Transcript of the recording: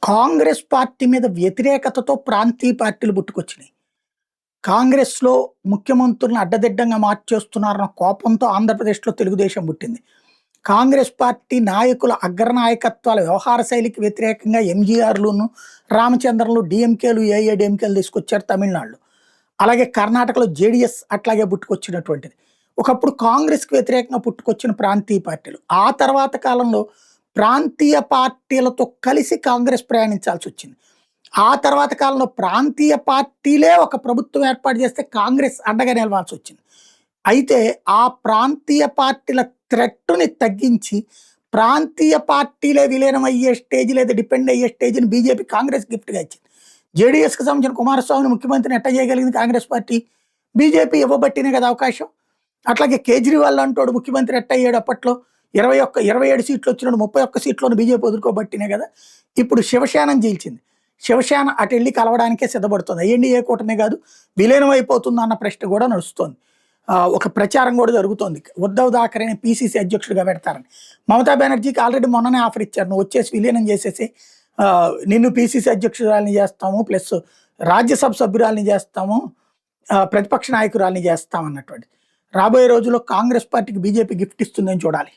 Congress party మీద వ్యతిరేకతతో ప్రాంతీయ పార్టీలు పుట్టుకొచ్చినాయి. కాంగ్రెస్‌లో ముఖ్యమంత్రులను అడ్డదిడ్డంగా మార్చేస్తున్నారన్న కోపంతో ఆంధ్రప్రదేశ్‌లో తెలుగుదేశం పుట్టింది. కాంగ్రెస్ పార్టీ నాయకుల అగ్రనాయకత్వాల వ్యవహార శైలికి వ్యతిరేకంగా ఎంజీఆర్‌లును, రామచంద్రన్‌లు, డీఎంకేలు, ఏఐఏడీఎంకేలు తీసుకొచ్చారు తమిళనాడులో. అలాగే కర్ణాటకలో జేడీఎస్ అట్లాగే పుట్టుకొచ్చినటువంటిది. ఒకప్పుడు కాంగ్రెస్‌కి వ్యతిరేకంగా పుట్టుకొచ్చిన ప్రాంతీయ పార్టీలు. ఆ తర్వాత కాలంలో ప్రాంతీయ పార్టీలతో కలిసి కాంగ్రెస్ ప్రయాణించాల్సొచ్చింది. ఆ తర్వాత కాలంలో ప్రాంతీయ పార్టీలే ఒక ప్రభుత్వం ఏర్పాటు చేస్తే కాంగ్రెస్ అండగా నిలవాల్సొచ్చింది. అయితే ఆ ప్రాంతీయ పార్టీల థ్రెట్‌ని తగ్గించి ప్రాంతీయ పార్టీలే విలీనమయ్యే స్టేజ్ లేదా డిపెండ్ అయ్యే స్టేజ్‌ని బీజేపీ కాంగ్రెస్ గిఫ్ట్‌గా ఇచ్చింది. జేడీఎస్‌కి సంబంధించిన కుమారస్వామిని ముఖ్యమంత్రిని ఎట్టా చేయగలిగింది కాంగ్రెస్ పార్టీ? బీజేపీ ఇవ్వబట్టినే కదా అవకాశం. అట్లాగే కేజ్రీవాల్ అంటోడు ముఖ్యమంత్రి ఎట్టయ్యాడు అప్పట్లో. 27 సీట్లు వచ్చినోడు 31 సీట్లోని బీజేపీ వదులుకోబట్టినే కదా! ఇప్పుడు శివసేనని చీల్చింది. శివసేన అటెళ్లి కలవడానికే సిద్ధపడుతుంది. ఎన్డీఏ కూటమి కాదు విలీనం అయిపోతుందన్న ప్రశ్న కూడా నడుస్తోంది. ఒక ప్రచారం కూడా జరుగుతోంది. ఉద్ధవ్ థాకరేని పీసీసీ అధ్యక్షుడిగా పెడతారని. మమతా బెనర్జీకి ఆల్రెడీ మొన్ననే ఆఫర్ ఇచ్చారు. నువ్వు వచ్చేసి విలీనం చేసేసి నిన్ను పీసీసీ అధ్యక్షురాలిని చేస్తాము. ప్లస్ రాజ్యసభ సభ్యురాలిని చేస్తాము. ప్రతిపక్ష నాయకురాలిని చేస్తాం అన్నటువంటి. రాబోయే రోజుల్లో కాంగ్రెస్ పార్టీకి బీజేపీ గిఫ్ట్ ఇస్తుందని చూడాలి.